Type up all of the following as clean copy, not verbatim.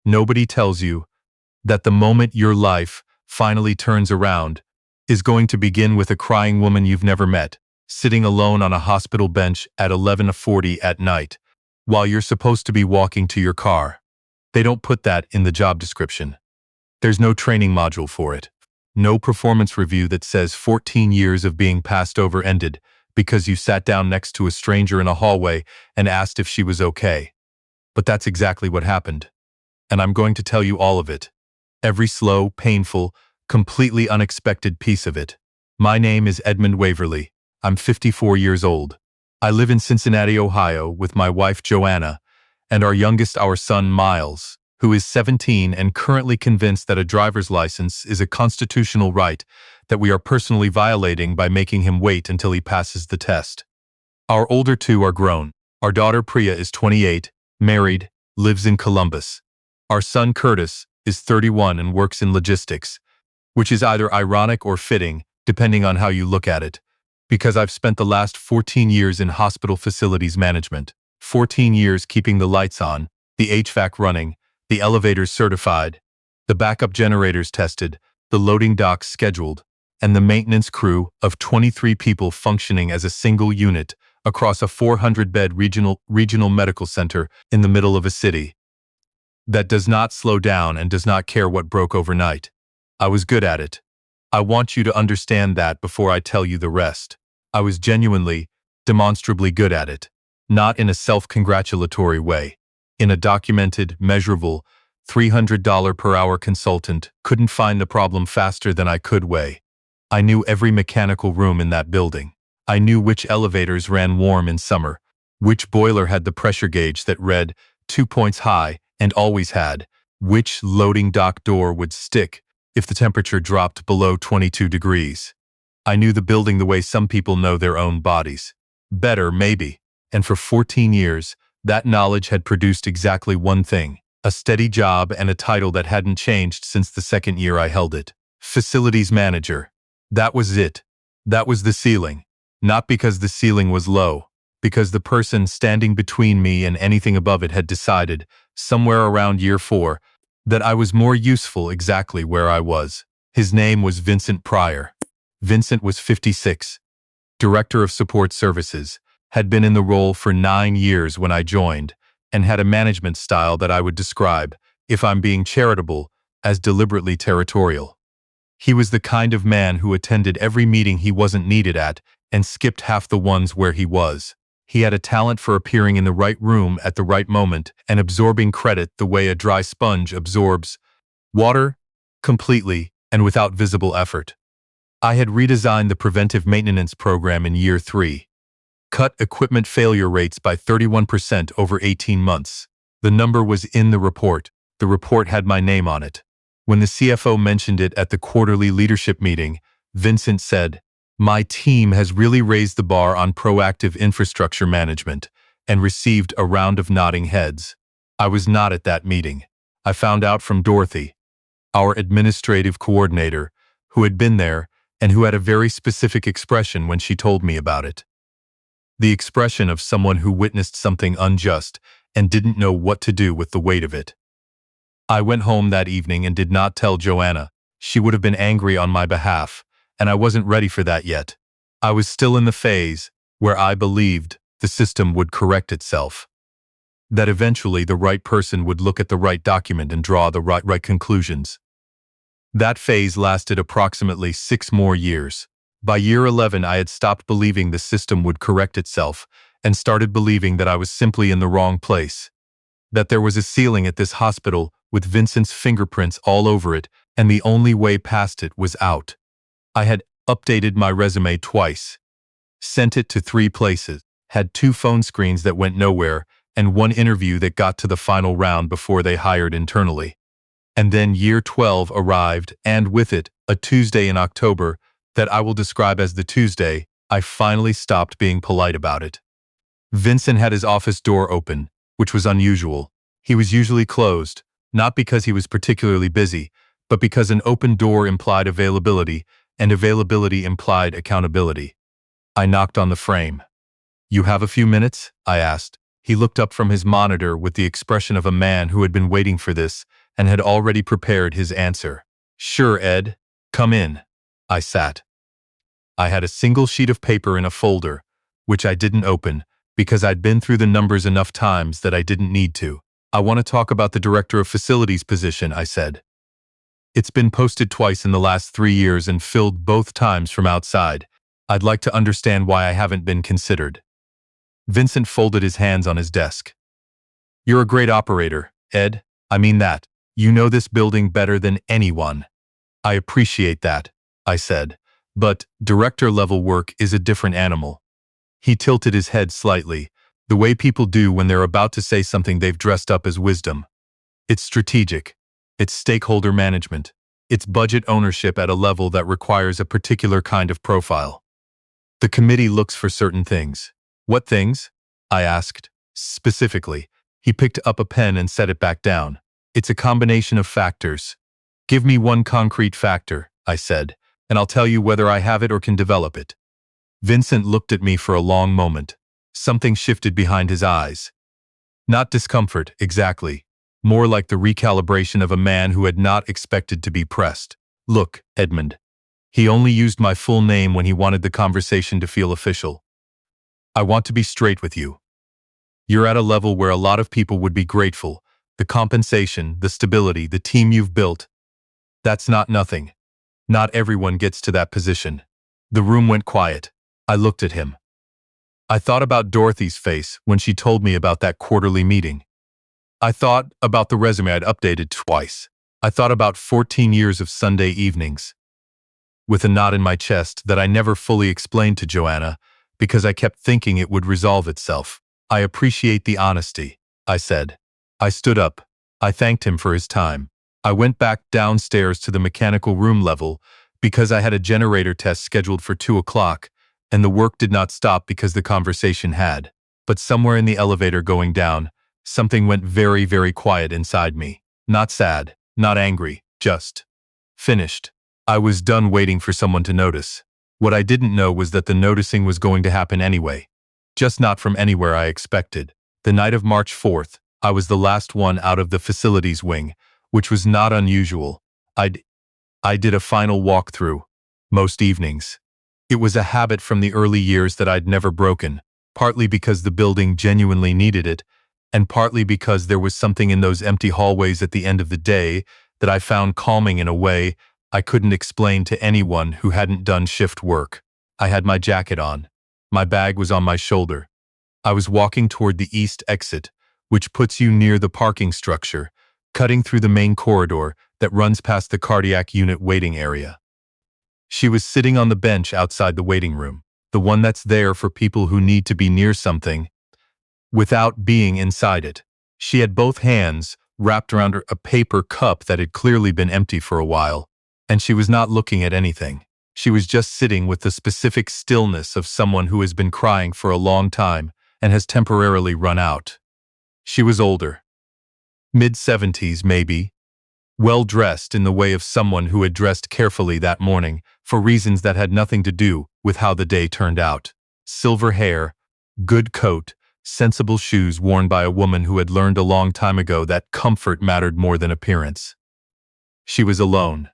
Nobody tells you that the moment your life finally turns around is going to begin with a crying woman you've never met, sitting alone on a hospital bench at 11:40 at night, while you're supposed to be walking to your car. They don't put that in the job description. There's no training module for it. No performance review that says 14 years of being passed over ended because you sat down next to a stranger in a hallway and asked if she was okay. But that's exactly what happened. And I'm going to tell you all of it. Every slow, painful, completely unexpected piece of it. My name is Edmund Waverly. I'm 54 years old. I live in Cincinnati, Ohio, with my wife Joanna, and our son Miles, who is 17 and currently convinced that a driver's license is a constitutional right that we are personally violating by making him wait until he passes the test. Our older two are grown. Our daughter Priya is 28, married, lives in Columbus. Our son Curtis is 31 and works in logistics, which is either ironic or fitting, depending on how you look at it, because I've spent the last 14 years in hospital facilities management, 14 years keeping the lights on, the HVAC running, the elevators certified, the backup generators tested, the loading docks scheduled, and the maintenance crew of 23 people functioning as a single unit across a 400-bed regional medical center in the middle of a city that does not slow down and does not care what broke overnight. I was good at it. I want you to understand that before I tell you the rest. I was genuinely, demonstrably good at it. Not in a self-congratulatory way. In a documented, measurable, $300 per hour consultant couldn't find the problem faster than I could way. I knew every mechanical room in that building. I knew which elevators ran warm in summer, which boiler had the pressure gauge that read 2 points high and always had, which loading dock door would stick if the temperature dropped below 22 degrees. I knew the building the way some people know their own bodies. Better, maybe. And for 14 years, that knowledge had produced exactly one thing, a steady job and a title that hadn't changed since the second year I held it. Facilities manager. That was it. That was the ceiling. Not because the ceiling was low, because the person standing between me and anything above it had decided, somewhere around year 4, that I was more useful exactly where I was. His name was Vincent Pryor. Vincent was 56, Director of Support Services, had been in the role for 9 years when I joined, and had a management style that I would describe, if I'm being charitable, as deliberately territorial. He was the kind of man who attended every meeting he wasn't needed at and skipped half the ones where he was. He had a talent for appearing in the right room at the right moment and absorbing credit the way a dry sponge absorbs water, completely and without visible effort. I had redesigned the preventive maintenance program in year 3. Cut equipment failure rates by 31% over 18 months. The number was in the report. The report had my name on it. When the CFO mentioned it at the quarterly leadership meeting, Vincent said, "My team has really raised the bar on proactive infrastructure management," and received a round of nodding heads. I was not at that meeting. I found out from Dorothy, our administrative coordinator, who had been there and who had a very specific expression when she told me about it. The expression of someone who witnessed something unjust and didn't know what to do with the weight of it. I went home that evening and did not tell Joanna. She would have been angry on my behalf, and I wasn't ready for that yet. I was still in the phase where I believed the system would correct itself. That eventually the right person would look at the right document and draw the right conclusions. That phase lasted approximately 6 more years. By year 11, I had stopped believing the system would correct itself and started believing that I was simply in the wrong place. That there was a ceiling at this hospital with Vincent's fingerprints all over it, and the only way past it was out. I had updated my resume twice, sent it to 3 places, had 2 phone screens that went nowhere, and 1 interview that got to the final round before they hired internally. And then year 12 arrived, and with it, a Tuesday in October that I will describe as the Tuesday I finally stopped being polite about it. Vincent had his office door open, which was unusual. He was usually closed, not because he was particularly busy, but because an open door implied availability, and availability implied accountability. I knocked on the frame. "You have a few minutes?" I asked. He looked up from his monitor with the expression of a man who had been waiting for this and had already prepared his answer. "Sure, Ed. Come in." I sat. I had a single sheet of paper in a folder, which I didn't open because I'd been through the numbers enough times that I didn't need to. "I want to talk about the Director of Facilities position," I said. "It's been posted twice in the last 3 years and filled both times from outside. I'd like to understand why I haven't been considered." Vincent folded his hands on his desk. "You're a great operator, Ed. I mean that. You know this building better than anyone." "I appreciate that," I said. "But director-level work is a different animal." He tilted his head slightly, the way people do when they're about to say something they've dressed up as wisdom. "It's strategic. It's stakeholder management. It's budget ownership at a level that requires a particular kind of profile. The committee looks for certain things." "What things?" I asked. "Specifically." He picked up a pen and set it back down. "It's a combination of factors." "Give me one concrete factor," I said, "and I'll tell you whether I have it or can develop it." Vincent looked at me for a long moment. Something shifted behind his eyes. Not discomfort, exactly. More like the recalibration of a man who had not expected to be pressed. "Look, Edmund." He only used my full name when he wanted the conversation to feel official. "I want to be straight with you. You're at a level where a lot of people would be grateful. The compensation, the stability, the team you've built. That's not nothing. Not everyone gets to that position." The room went quiet. I looked at him. I thought about Dorothy's face when she told me about that quarterly meeting. I thought about the resume I'd updated twice. I thought about 14 years of Sunday evenings. With a knot in my chest that I never fully explained to Joanna, because I kept thinking it would resolve itself. "I appreciate the honesty," I said. I stood up. I thanked him for his time. I went back downstairs to the mechanical room level because I had a generator test scheduled for 2 o'clock, and the work did not stop because the conversation had. But somewhere in the elevator going down, something went very, very quiet inside me. Not sad, not angry, just finished. I was done waiting for someone to notice. What I didn't know was that the noticing was going to happen anyway. Just not from anywhere I expected. The night of March 4th, I was the last one out of the facilities wing, which was not unusual. I did a final walkthrough, most evenings. It was a habit from the early years that I'd never broken, partly because the building genuinely needed it, and partly because there was something in those empty hallways at the end of the day that I found calming in a way I couldn't explain to anyone who hadn't done shift work. I had my jacket on. My bag was on my shoulder. I was walking toward the east exit, which puts you near the parking structure, cutting through the main corridor that runs past the cardiac unit waiting area. She was sitting on the bench outside the waiting room, the one that's there for people who need to be near something without being inside it. She had both hands wrapped around a paper cup that had clearly been empty for a while, and she was not looking at anything. She was just sitting with the specific stillness of someone who has been crying for a long time and has temporarily run out. She was older. Mid-70s, maybe. Well-dressed in the way of someone who had dressed carefully that morning for reasons that had nothing to do with how the day turned out. Silver hair, good coat, sensible shoes worn by a woman who had learned a long time ago that comfort mattered more than appearance. She was alone.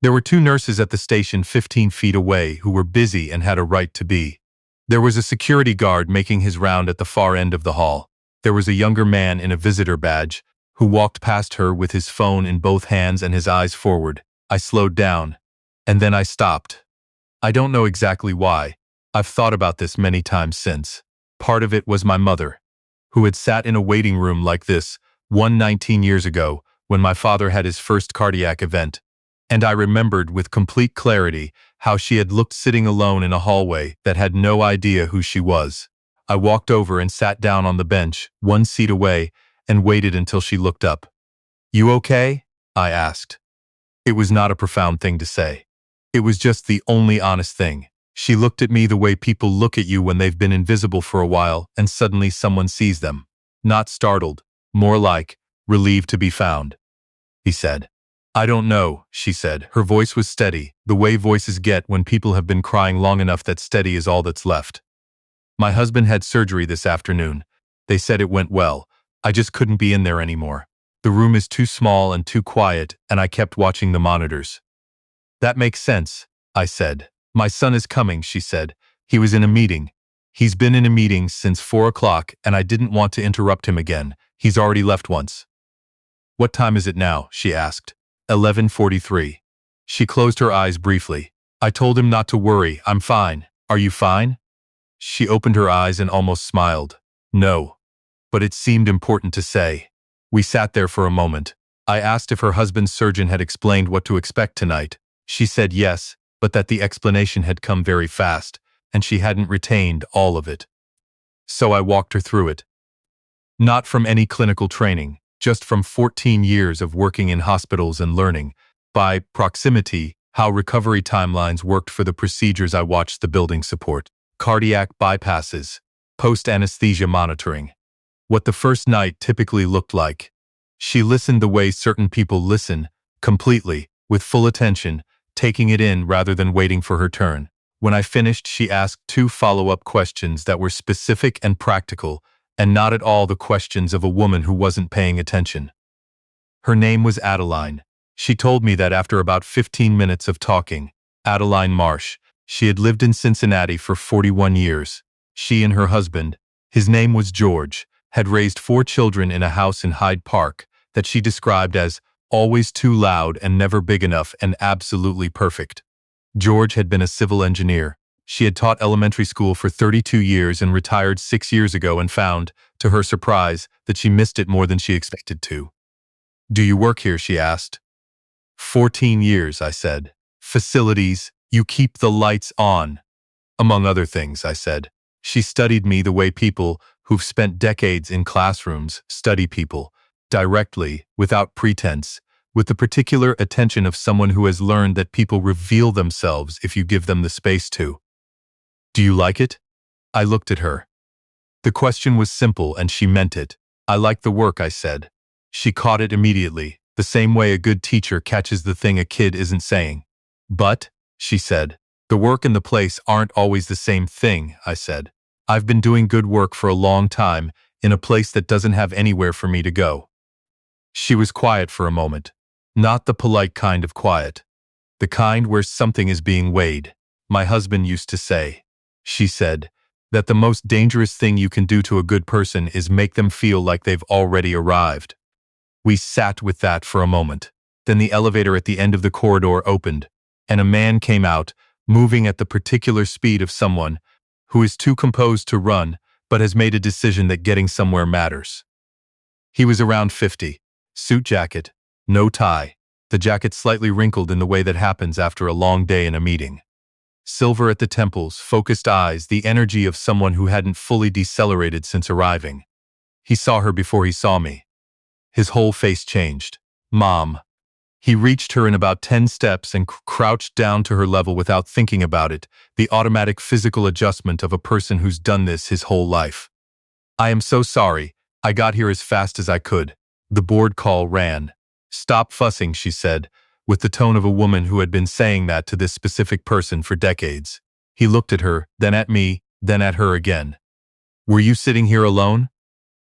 There were 2 nurses at the station 15 feet away who were busy and had a right to be. There was a security guard making his round at the far end of the hall. There was a younger man in a visitor badge who walked past her with his phone in both hands and his eyes forward. I slowed down, and then I stopped. I don't know exactly why. I've thought about this many times since. Part of it was my mother, who had sat in a waiting room like this 19 years ago when my father had his first cardiac event, and I remembered with complete clarity how she had looked sitting alone in a hallway that had no idea who she was. I walked over and sat down on the bench, 1 seat away, and waited until she looked up. "You okay?" I asked. It was not a profound thing to say. It was just the only honest thing. She looked at me the way people look at you when they've been invisible for a while and suddenly someone sees them. Not startled, more like relieved to be found. He said. "I don't know," she said. Her voice was steady, the way voices get when people have been crying long enough that steady is all that's left. "My husband had surgery this afternoon. They said it went well. I just couldn't be in there anymore. The room is too small and too quiet, and I kept watching the monitors. That makes sense, I said. My son is coming, she said. He was in a meeting. He's been in a meeting since 4 o'clock, and I didn't want to interrupt him again. He's already left once. What time is it now? She asked. 11:43. She closed her eyes briefly. I told him not to worry. I'm fine. Are you fine? She opened her eyes and almost smiled. No. But it seemed important to say. We sat there for a moment. I asked if her husband's surgeon had explained what to expect tonight. She said yes, but that the explanation had come very fast, and she hadn't retained all of it. So I walked her through it. Not from any clinical training, just from 14 years of working in hospitals and learning, by proximity, how recovery timelines worked for the procedures I watched the building support, cardiac bypasses, post-anesthesia monitoring, what the first night typically looked like. She listened the way certain people listen, completely, with full attention, taking it in rather than waiting for her turn. When I finished, she asked 2 follow-up questions that were specific and practical, and not at all the questions of a woman who wasn't paying attention. Her name was Adeline. She told me that after about 15 minutes of talking. Adeline Marsh. She had lived in Cincinnati for 41 years. She and her husband, his name was George, had raised 4 children in a house in Hyde Park that she described as always too loud and never big enough and absolutely perfect. George had been a civil engineer. She had taught elementary school for 32 years and retired 6 years ago and found, to her surprise, that she missed it more than she expected to. Do you work here? She asked. 14 years, I said. Facilities, you keep the lights on. Among other things, I said. She studied me the way people who've spent decades in classrooms study people, directly, without pretense, with the particular attention of someone who has learned that people reveal themselves if you give them the space to. Do you like it? I looked at her. The question was simple and she meant it. I like the work, I said. She caught it immediately, the same way a good teacher catches the thing a kid isn't saying. But, she said, the work and the place aren't always the same thing, I said. I've been doing good work for a long time in a place that doesn't have anywhere for me to go. She was quiet for a moment. Not the polite kind of quiet. The kind where something is being weighed. My husband used to say, she said, that the most dangerous thing you can do to a good person is make them feel like they've already arrived. We sat with that for a moment. Then the elevator at the end of the corridor opened, and a man came out, moving at the particular speed of someone who is too composed to run, but has made a decision that getting somewhere matters. He was around 50, suit jacket, no tie, the jacket slightly wrinkled in the way that happens after a long day in a meeting. Silver at the temples, focused eyes, the energy of someone who hadn't fully decelerated since arriving. He saw her before he saw me. His whole face changed. Mom. He reached her in about 10 steps and crouched down to her level without thinking about it, the automatic physical adjustment of a person who's done this his whole life. I am so sorry. I got here as fast as I could. The board call ran. Stop fussing, she said, with the tone of a woman who had been saying that to this specific person for decades. He looked at her, then at me, then at her again. Were you sitting here alone?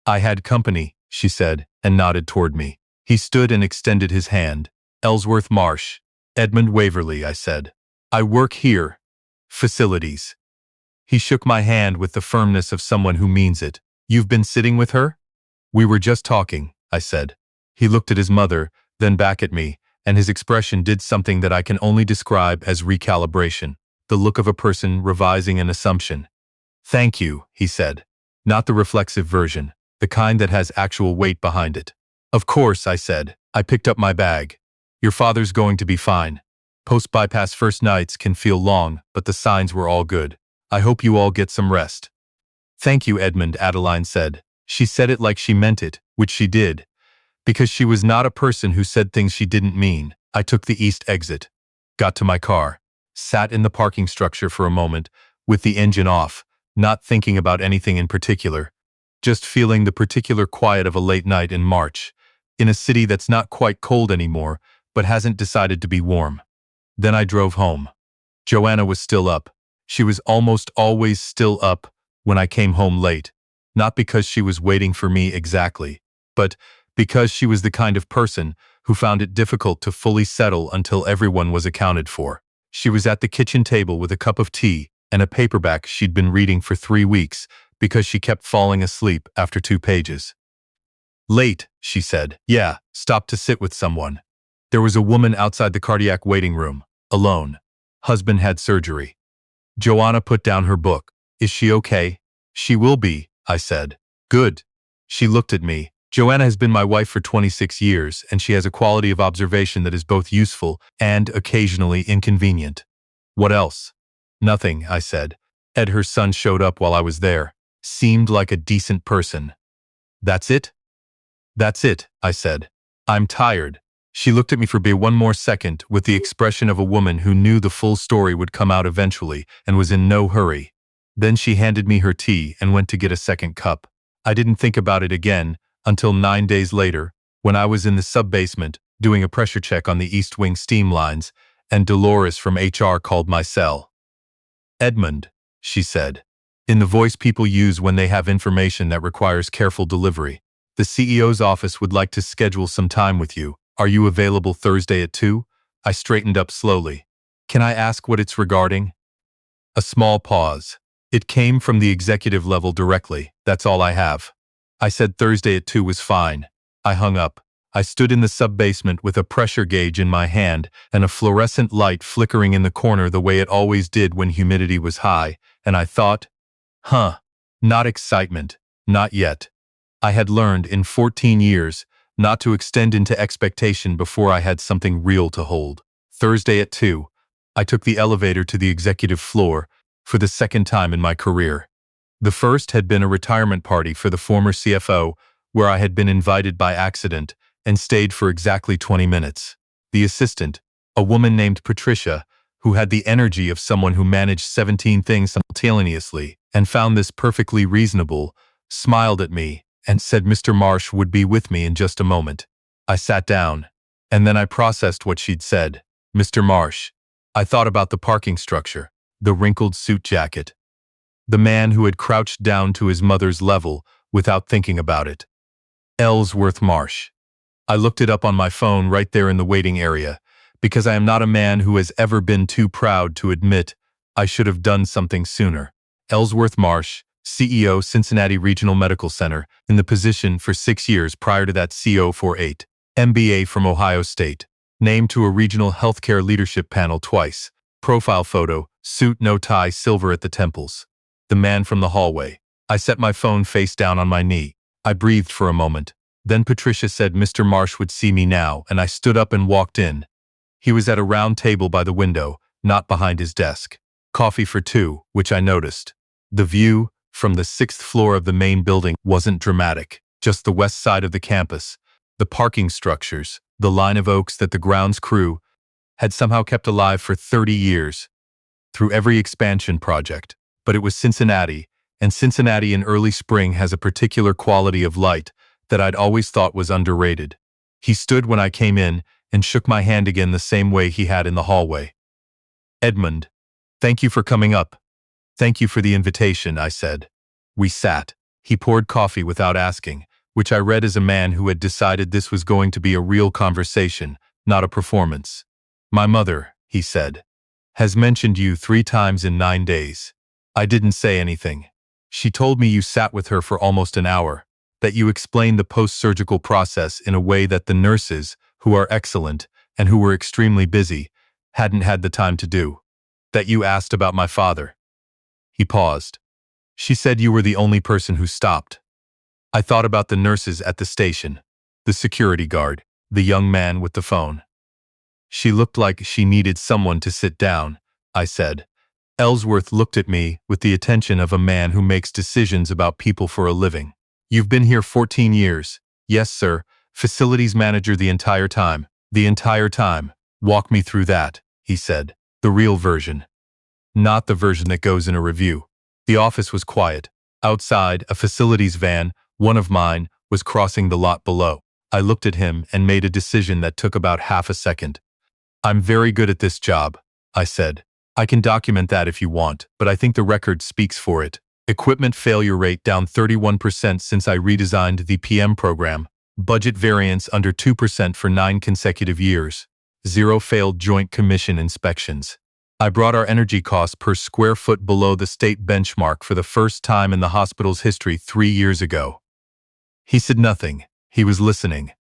I had company, she said, and nodded toward me. He stood and extended his hand. Ellsworth Marsh. Edmund Waverly, I said. I work here. Facilities. He shook my hand with the firmness of someone who means it. You've been sitting with her? We were just talking, I said. He looked at his mother, then back at me, and his expression did something that I can only describe as recalibration, the look of a person revising an assumption. Thank you, he said. Not the reflexive version, the kind that has actual weight behind it. Of course, I said. I picked up my bag. Your father's going to be fine. Post-bypass first nights can feel long, but the signs were all good. I hope you all get some rest. Thank you, Edmund, Adeline said. She said it like she meant it, which she did. Because she was not a person who said things she didn't mean. I took the east exit, got to my car, sat in the parking structure for a moment, with the engine off, not thinking about anything in particular, just feeling the particular quiet of a late night in March, in a city that's not quite cold anymore, but hasn't decided to be warm. Then I drove home. Joanna was still up. She was almost always still up when I came home late. not because she was waiting for me exactly, but because she was the kind of person who found it difficult to fully settle until everyone was accounted for. She was at the kitchen table with a cup of tea and a paperback she'd been reading for 3 weeks because she kept falling asleep after 2 pages. Late, she said. Yeah, stopped to sit with someone. There was a woman outside the cardiac waiting room, alone. Husband had surgery. Joanna put down her book. Is she okay? She will be, I said. Good. She looked at me. Joanna has been my wife for 26 years, and she has a quality of observation that is both useful and occasionally inconvenient. What else? Nothing, I said. Ed, her son, showed up while I was there. Seemed like a decent person. That's it? That's it, I said. I'm tired. She looked at me for one more second with the expression of a woman who knew the full story would come out eventually and was in no hurry. Then she handed me her tea and went to get a second cup. I didn't think about it again until 9 days later, when I was in the sub-basement doing a pressure check on the East Wing steam lines, and Dolores from HR called my cell. Edmund, she said, in the voice people use when they have information that requires careful delivery. The CEO's office would like to schedule some time with you. Are you available Thursday at 2? I straightened up slowly. Can I ask what it's regarding? A small pause. It came from the executive level directly. That's all I have. I said Thursday at 2 was fine. I hung up. I stood in the sub-basement with a pressure gauge in my hand and a fluorescent light flickering in the corner the way it always did when humidity was high, and I thought, not excitement, not yet. I had learned in 14 years not to extend into expectation before I had something real to hold. Thursday at 2, I took the elevator to the executive floor for the second time in my career. The first had been a retirement party for the former CFO, where I had been invited by accident and stayed for exactly 20 minutes. The assistant, a woman named Patricia, who had the energy of someone who managed 17 things simultaneously and found this perfectly reasonable, smiled at me and said Mr. Marsh would be with me in just a moment. I sat down, and then I processed what she'd said. Mr. Marsh. I thought about the parking structure, the wrinkled suit jacket, the man who had crouched down to his mother's level without thinking about it. Ellsworth Marsh. I looked it up on my phone right there in the waiting area, because I am not a man who has ever been too proud to admit I should have done something sooner. Ellsworth Marsh, CEO, Cincinnati Regional Medical Center, in the position for 6 years prior to that CO for 8. MBA from Ohio State. Named to a regional healthcare leadership panel twice. Profile photo, suit, no tie, silver at the temples. The man from the hallway. I set my phone face down on my knee. I breathed for a moment. Then Patricia said Mr. Marsh would see me now, and I stood up and walked in. He was at a round table by the window, not behind his desk. Coffee for 2, which I noticed. The view from the 6th floor of the main building wasn't dramatic, just the west side of the campus, the parking structures, the line of oaks that the grounds crew had somehow kept alive for 30 years, through every expansion project. But it was Cincinnati, and Cincinnati in early spring has a particular quality of light that I'd always thought was underrated. He stood when I came in and shook my hand again the same way he had in the hallway. Edmund, thank you for coming up. Thank you for the invitation, I said. We sat. He poured coffee without asking, which I read as a man who had decided this was going to be a real conversation, not a performance. My mother, he said, has mentioned you 3 times in 9 days. I didn't say anything. She told me you sat with her for almost an hour, that you explained the post-surgical process in a way that the nurses, who are excellent and who were extremely busy, hadn't had the time to do. That you asked about my father. He paused. She said you were the only person who stopped. I thought about the nurses at the station, the security guard, the young man with the phone. She looked like she needed someone to sit down, I said. Ellsworth looked at me with the attention of a man who makes decisions about people for a living. You've been here 14 years. Yes, sir. Facilities manager the entire time. The entire time. Walk me through that, he said. The real version. Not the version that goes in a review. The office was quiet. Outside, a facilities van, one of mine, was crossing the lot below. I looked at him and made a decision that took about half a second. I'm very good at this job, I said. I can document that if you want, but I think the record speaks for it. Equipment failure rate down 31% since I redesigned the PM program. Budget variance under 2% for 9 consecutive years. 0 failed joint commission inspections. I brought our energy costs per square foot below the state benchmark for the first time in the hospital's history 3 years ago. He said nothing. He was listening.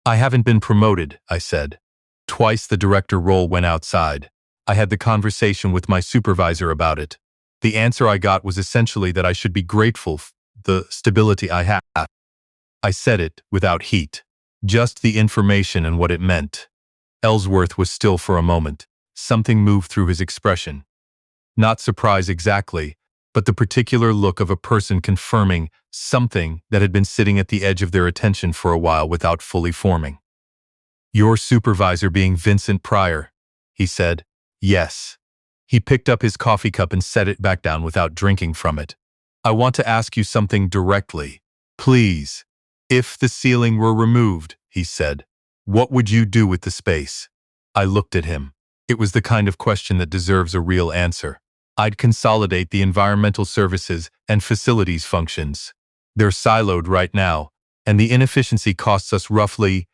I haven't been promoted, I said. Twice the director role went outside. I had the conversation with my supervisor about it. The answer I got was essentially that I should be grateful for the stability I have. I said it without heat. Just the information and what it meant. Ellsworth was still for a moment. Something moved through his expression. Not surprise exactly, but the particular look of a person confirming something that had been sitting at the edge of their attention for a while without fully forming. Your supervisor being Vincent Pryor, he said. Yes. He picked up his coffee cup and set it back down without drinking from it. I want to ask you something directly. Please. If the ceiling were removed, he said, what would you do with the space? I looked at him. It was the kind of question that deserves a real answer. I'd consolidate the environmental services and facilities functions. They're siloed right now, and the inefficiency costs us roughly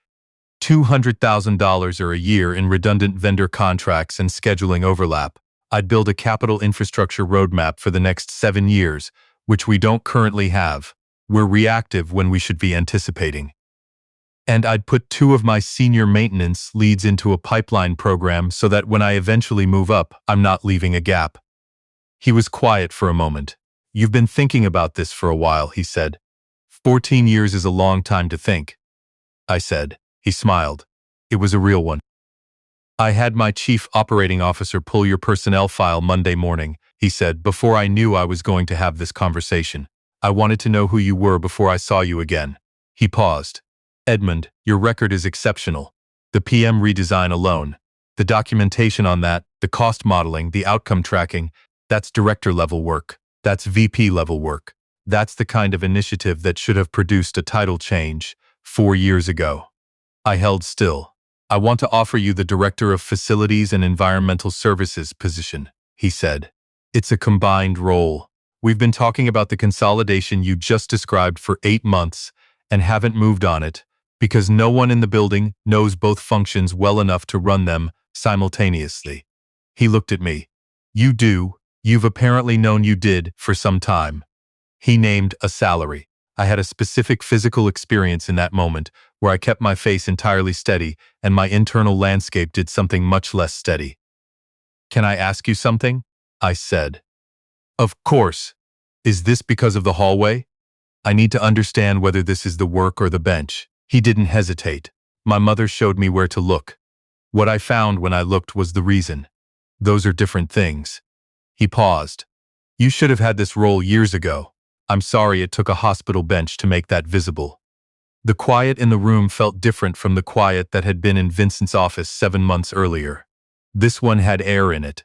$200,000 a year in redundant vendor contracts and scheduling overlap. I'd build a capital infrastructure roadmap for the next 7 years, which we don't currently have. We're reactive when we should be anticipating. And I'd put 2 of my senior maintenance leads into a pipeline program so that when I eventually move up, I'm not leaving a gap. He was quiet for a moment. You've been thinking about this for a while, he said. 14 years is a long time to think. I said. He smiled. It was a real one. I had my chief operating officer pull your personnel file Monday morning, he said, before I knew I was going to have this conversation. I wanted to know who you were before I saw you again. He paused. Edmund, your record is exceptional. The PM redesign alone. The documentation on that, the cost modeling, the outcome tracking, that's director-level work. That's VP-level work. That's the kind of initiative that should have produced a title change 4 years ago. I held still. I want to offer you the Director of Facilities and Environmental Services position, he said. It's a combined role. We've been talking about the consolidation you just described for 8 months and haven't moved on it because no one in the building knows both functions well enough to run them simultaneously. He looked at me. You do. You've apparently known you did for some time. He named a salary. I had a specific physical experience in that moment where I kept my face entirely steady and my internal landscape did something much less steady. Can I ask you something? I said. Of course. Is this because of the hallway? I need to understand whether this is the work or the bench. He didn't hesitate. My mother showed me where to look. What I found when I looked was the reason. Those are different things. He paused. You should have had this role years ago. I'm sorry it took a hospital bench to make that visible. The quiet in the room felt different from the quiet that had been in Vincent's office 7 months earlier. This one had air in it.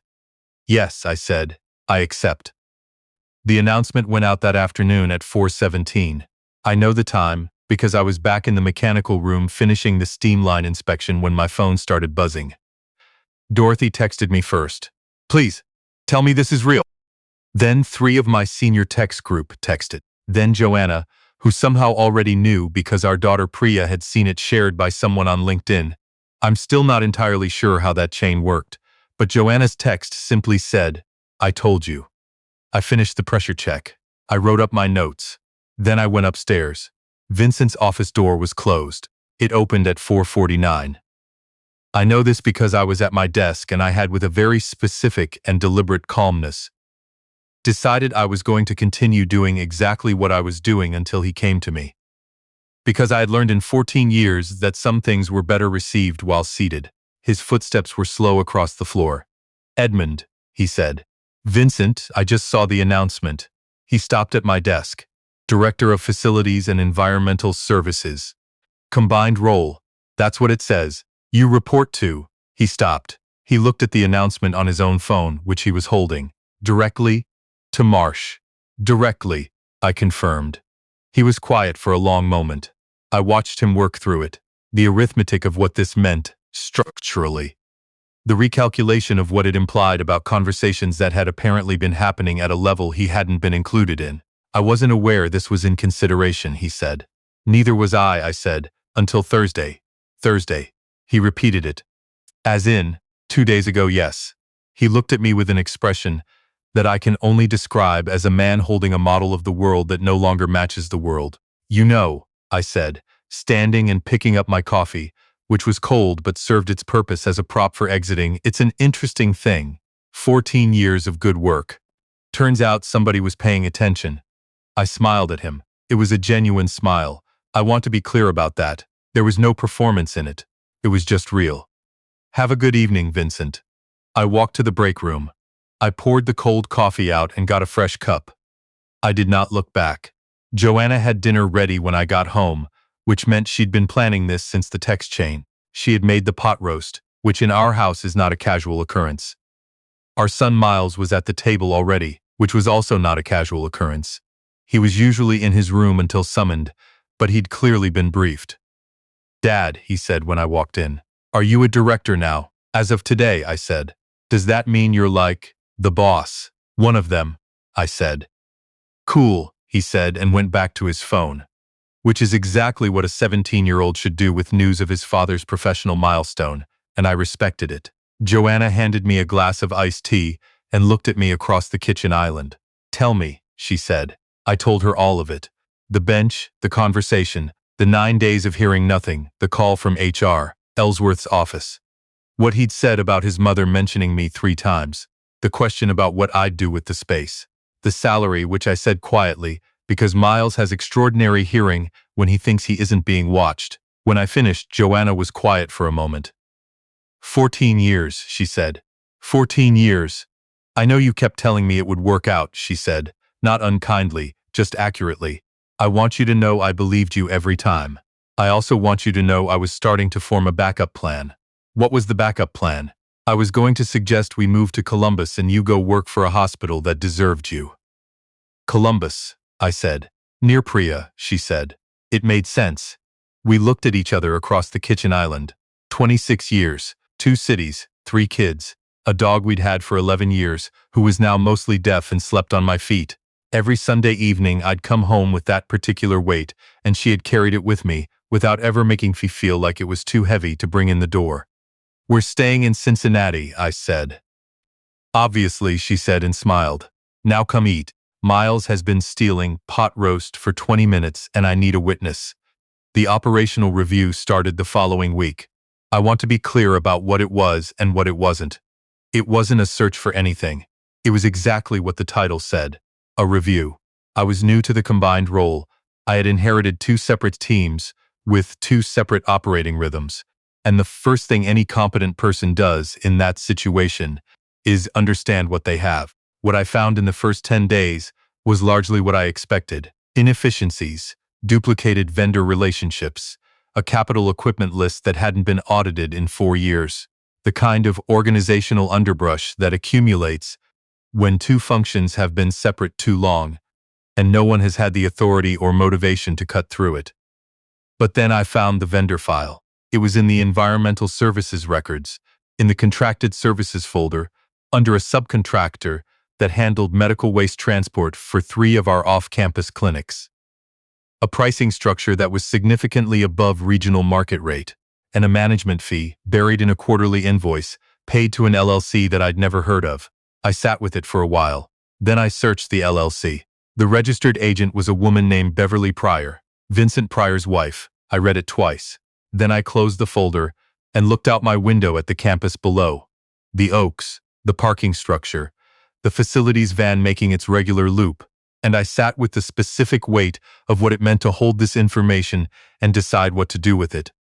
Yes, I said. I accept. The announcement went out that afternoon at 4:17. I know the time because I was back in the mechanical room finishing the steam line inspection when my phone started buzzing. Dorothy texted me first. Please, tell me this is real. Then 3 of my senior text group texted. Then Joanna, who somehow already knew because our daughter Priya had seen it shared by someone on LinkedIn. I'm still not entirely sure how that chain worked, but Joanna's text simply said, I told you. I finished the pressure check. I wrote up my notes. Then I went upstairs. Vincent's office door was closed. It opened at 4:49. I know this because I was at my desk and I had, with a very specific and deliberate calmness, decided I was going to continue doing exactly what I was doing until he came to me. Because I had learned in 14 years that some things were better received while seated. His footsteps were slow across the floor. Edmund, he said. Vincent, I just saw the announcement. He stopped at my desk. Director of Facilities and Environmental Services. Combined role. That's what it says. You report to. He stopped. He looked at the announcement on his own phone, which he was holding. Directly to Marsh. Directly, I confirmed. He was quiet for a long moment. I watched him work through it. The arithmetic of what this meant, structurally. The recalculation of what it implied about conversations that had apparently been happening at a level he hadn't been included in. I wasn't aware this was in consideration, he said. Neither was I said, until Thursday. Thursday. He repeated it. As in, 2 days ago, yes. He looked at me with an expression that I can only describe as a man holding a model of the world that no longer matches the world. You know, I said, standing and picking up my coffee, which was cold but served its purpose as a prop for exiting. It's an interesting thing. 14 years of good work. Turns out somebody was paying attention. I smiled at him. It was a genuine smile. I want to be clear about that. There was no performance in it. It was just real. Have a good evening, Vincent. I walked to the break room. I poured the cold coffee out and got a fresh cup. I did not look back. Joanna had dinner ready when I got home, which meant she'd been planning this since the text chain. She had made the pot roast, which in our house is not a casual occurrence. Our son Miles was at the table already, which was also not a casual occurrence. He was usually in his room until summoned, but he'd clearly been briefed. Dad, he said when I walked in, are you a director now? As of today, I said. Does that mean you're like the boss? One of them, I said. Cool, he said and went back to his phone. Which is exactly what a 17-year-old should do with news of his father's professional milestone, and I respected it. Joanna handed me a glass of iced tea and looked at me across the kitchen island. Tell me, she said. I told her all of it. The bench, the conversation, the 9 days of hearing nothing, the call from HR, Ellsworth's office. What he'd said about his mother mentioning me 3 times. The question about what I'd do with the space. The salary, which I said quietly, because Miles has extraordinary hearing when he thinks he isn't being watched. When I finished, Joanna was quiet for a moment. 14 years, she said. 14 years. I know you kept telling me it would work out, she said, not unkindly, just accurately. I want you to know I believed you every time. I also want you to know I was starting to form a backup plan. What was the backup plan? I was going to suggest we move to Columbus and you go work for a hospital that deserved you. Columbus, I said. Near Priya, she said. It made sense. We looked at each other across the kitchen island. 26 years, 2 cities, 3 kids, a dog we'd had for 11 years, who was now mostly deaf and slept on my feet. Every Sunday evening I'd come home with that particular weight, and she had carried it with me, without ever making me feel like it was too heavy to bring in the door. We're staying in Cincinnati, I said. Obviously, she said and smiled. Now come eat. Miles has been stealing pot roast for 20 minutes and I need a witness. The operational review started the following week. I want to be clear about what it was and what it wasn't. It wasn't a search for anything. It was exactly what the title said. A review. I was new to the combined role. I had inherited 2 separate teams with 2 separate operating rhythms. And the first thing any competent person does in that situation is understand what they have. What I found in the first 10 days was largely what I expected. Inefficiencies, duplicated vendor relationships, a capital equipment list that hadn't been audited in 4 years, the kind of organizational underbrush that accumulates when 2 functions have been separate too long, and no one has had the authority or motivation to cut through it. But then I found the vendor file. It was in the environmental services records, in the contracted services folder, under a subcontractor that handled medical waste transport for 3 of our off-campus clinics. A pricing structure that was significantly above regional market rate, and a management fee buried in a quarterly invoice paid to an LLC that I'd never heard of. I sat with it for a while. Then I searched the LLC. The registered agent was a woman named Beverly Pryor, Vincent Pryor's wife. I read it twice. Then I closed the folder and looked out my window at the campus below. The oaks, the parking structure, the facilities van making its regular loop, and I sat with the specific weight of what it meant to hold this information and decide what to do with it.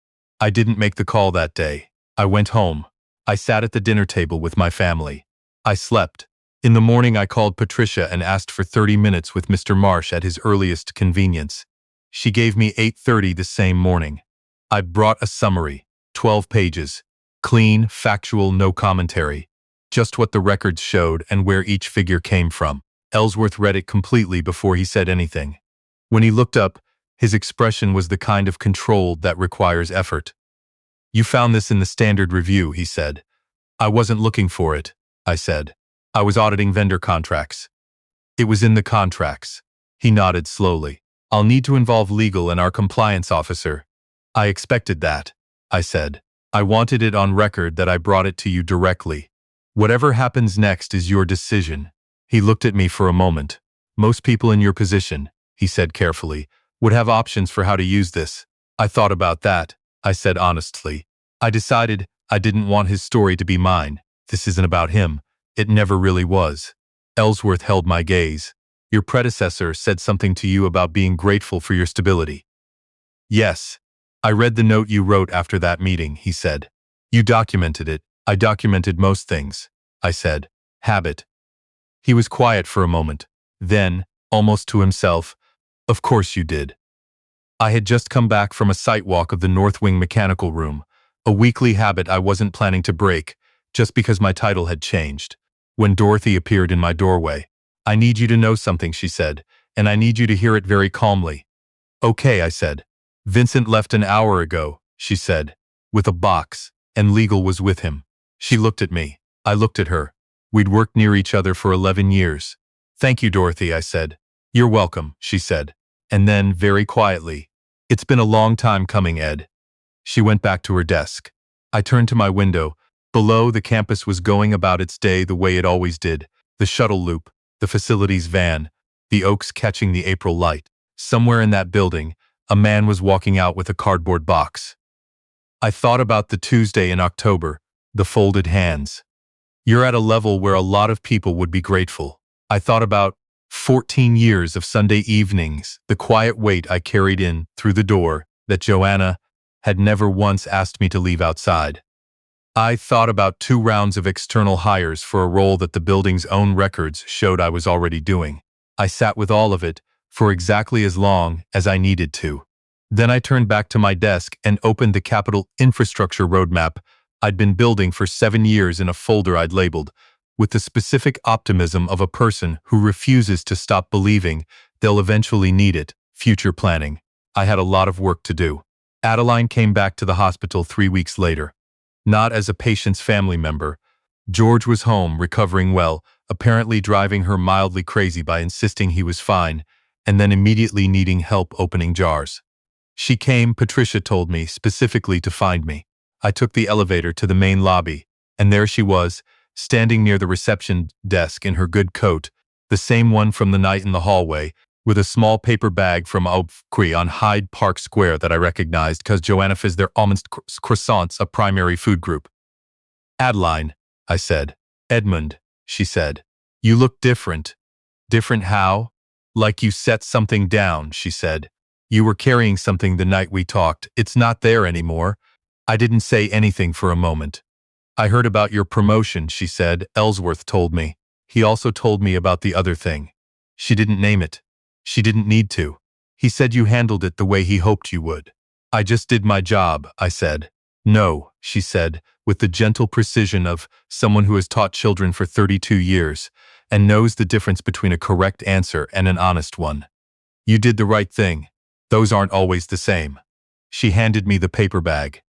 I didn't make the call that day. I went home. I sat at the dinner table with my family. I slept. In the morning I called Patricia and asked for 30 minutes with Mr. Marsh at his earliest convenience. She gave me 8:30 the same morning. I brought a summary, 12 pages, clean, factual, no commentary, just what the records showed and where each figure came from. Ellsworth read it completely before he said anything. When he looked up, his expression was the kind of control that requires effort. You found this in the standard review, he said. I wasn't looking for it, I said. I was auditing vendor contracts. It was in the contracts. He nodded slowly. I'll need to involve legal and our compliance officer. I expected that, I said. I wanted it on record that I brought it to you directly. Whatever happens next is your decision. He looked at me for a moment. Most people in your position, he said carefully, would have options for how to use this. I thought about that, I said honestly. I decided I didn't want his story to be mine. This isn't about him. It never really was. Ellsworth held my gaze. Your predecessor said something to you about being grateful for your stability. Yes. I read the note you wrote after that meeting, he said. You documented it. I documented most things, I said. Habit. He was quiet for a moment. Then, almost to himself, of course you did. I had just come back from a site walk of the North Wing mechanical room, a weekly habit I wasn't planning to break, just because my title had changed. When Dorothy appeared in my doorway, I need you to know something, she said, and I need you to hear it very calmly. Okay, I said. Vincent left an hour ago, she said, with a box, and legal was with him. She looked at me. I looked at her. We'd worked near each other for 11 years. Thank you, Dorothy, I said. You're welcome, she said. And then, very quietly, it's been a long time coming, Ed. She went back to her desk. I turned to my window. Below, the campus was going about its day the way it always did. The shuttle loop, the facilities van, the oaks catching the April light. Somewhere in that building, a man was walking out with a cardboard box. I thought about the Tuesday in October, the folded hands. You're at a level where a lot of people would be grateful. I thought about 14 years of Sunday evenings, the quiet weight I carried in through the door that Joanna had never once asked me to leave outside. I thought about 2 rounds of external hires for a role that the building's own records showed I was already doing. I sat with all of it for exactly as long as I needed to. Then I turned back to my desk and opened the capital infrastructure roadmap I'd been building for 7 years in a folder I'd labeled, with the specific optimism of a person who refuses to stop believing they'll eventually need it, future planning. I had a lot of work to do. Adeline came back to the hospital 3 weeks later. Not as a patient's family member. George was home, recovering well, apparently driving her mildly crazy by insisting he was fine, and then immediately needing help opening jars. She came, Patricia told me, specifically to find me. I took the elevator to the main lobby, and there she was, standing near the reception desk in her good coat, the same one from the night in the hallway, with a small paper bag from Aubry on Hyde Park Square that I recognized because Joanna fizz their almond croissants, a primary food group. Adeline, I said. Edmund, she said. You look different. Different how? Like you set something down, she said. You were carrying something the night we talked. It's not there anymore. I didn't say anything for a moment. I heard about your promotion, she said. Ellsworth told me. He also told me about the other thing. She didn't name it. She didn't need to. He said you handled it the way he hoped you would. I just did my job, I said. No, she said, with the gentle precision of someone who has taught children for 32 years and knows the difference between a correct answer and an honest one. You did the right thing. Those aren't always the same. She handed me the paper bag.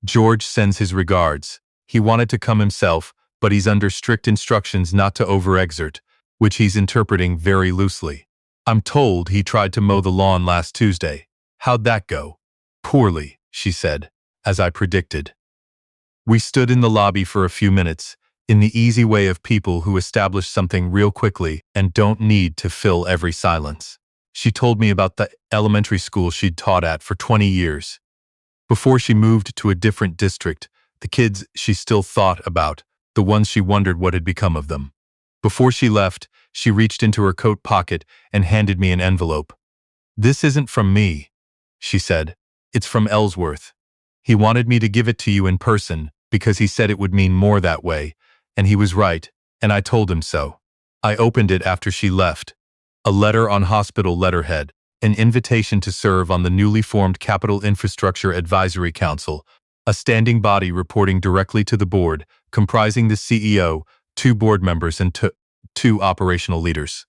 George sends his regards. He wanted to come himself, but he's under strict instructions not to overexert, which he's interpreting very loosely. I'm told he tried to mow the lawn last Tuesday. How'd that go? Poorly, she said, as I predicted. We stood in the lobby for a few minutes, in the easy way of people who establish something real quickly and don't need to fill every silence. She told me about the elementary school she'd taught at for 20 years. Before she moved to a different district, the kids she still thought about, the ones she wondered what had become of them. Before she left, she reached into her coat pocket and handed me an envelope. This isn't from me, she said. It's from Ellsworth. He wanted me to give it to you in person because he said it would mean more that way, and he was right, and I told him so. I opened it after she left. A letter on hospital letterhead, an invitation to serve on the newly formed Capital Infrastructure Advisory Council, a standing body reporting directly to the board, comprising the CEO, 2 board members, and 2 operational leaders.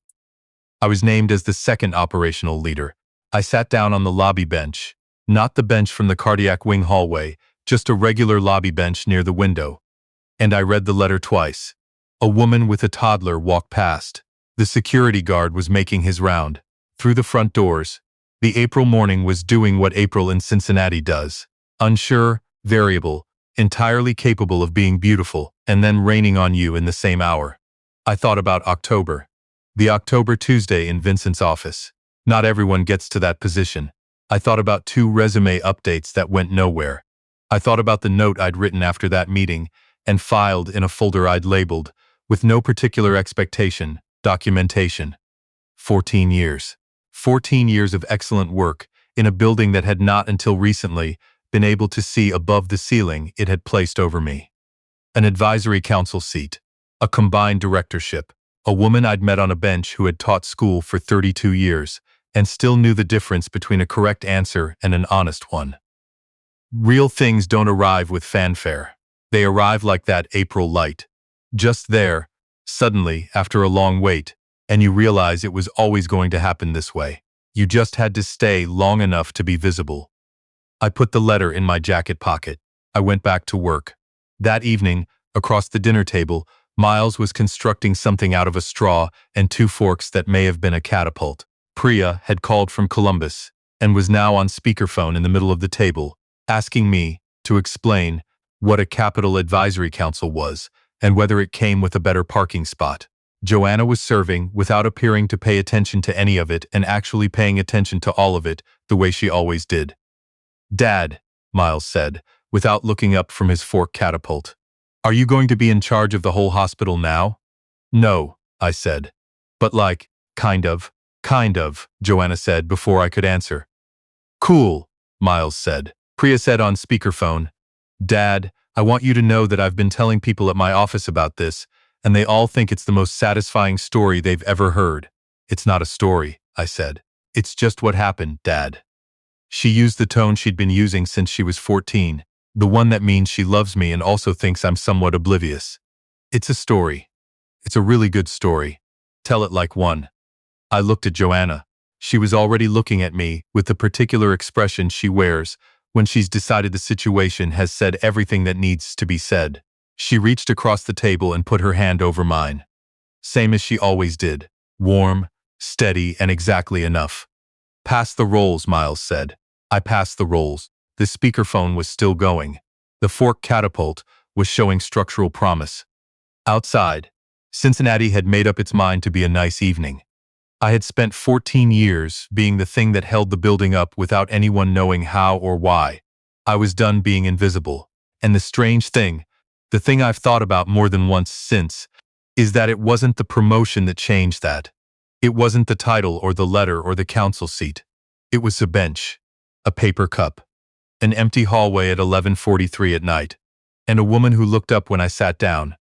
I was named as the second operational leader. I sat down on the lobby bench, not the bench from the cardiac wing hallway, just a regular lobby bench near the window. and I read the letter twice. A woman with a toddler walked past. The security guard was making his round. Through the front doors, the April morning was doing what April in Cincinnati does. Unsure, variable, entirely capable of being beautiful, and then raining on you in the same hour. I thought about October. The October Tuesday in Vincent's office. Not everyone gets to that position. I thought about 2 resume updates that went nowhere. I thought about the note I'd written after that meeting and filed in a folder I'd labeled, with no particular expectation, documentation. 14 years. 14 years of excellent work in a building that had not until recently been able to see above the ceiling it had placed over me. An advisory council seat. A combined directorship. A woman I'd met on a bench who had taught school for 32 years and still knew the difference between a correct answer and an honest one. Real things don't arrive with fanfare. They arrive like that April light. Just there, suddenly, after a long wait, and you realize it was always going to happen this way. You just had to stay long enough to be visible. I put the letter in my jacket pocket. I went back to work. That evening, across the dinner table, Miles was constructing something out of a straw and 2 forks that may have been a catapult. Priya had called from Columbus and was now on speakerphone in the middle of the table, asking me to explain what a capital advisory council was and whether it came with a better parking spot. Joanna was serving without appearing to pay attention to any of it and actually paying attention to all of it the way she always did. "Dad," Miles said, without looking up from his fork catapult. "Are you going to be in charge of the whole hospital now?" "No," I said. "But like, kind of, Joanna said before I could answer. "Cool," Miles said. Priya said on speakerphone, "Dad, I want you to know that I've been telling people at my office about this, and they all think it's the most satisfying story they've ever heard." "It's not a story," I said. "It's just what happened, Dad." She used the tone she'd been using since she was 14, the one that means she loves me and also thinks I'm somewhat oblivious. "It's a story. It's a really good story. Tell it like one." I looked at Joanna. She was already looking at me with the particular expression she wears when she's decided the situation has said everything that needs to be said. She reached across the table and put her hand over mine. Same as she always did. Warm, steady, and exactly enough. "Pass the rolls," Miles said. I passed the rolls. The speakerphone was still going. The fork catapult was showing structural promise. Outside, Cincinnati had made up its mind to be a nice evening. I had spent 14 years being the thing that held the building up without anyone knowing how or why. I was done being invisible. And the strange thing, the thing I've thought about more than once since, is that it wasn't the promotion that changed that. It wasn't the title or the letter or the council seat. It was a bench, a paper cup, an empty hallway at 11:43 at night, and a woman who looked up when I sat down.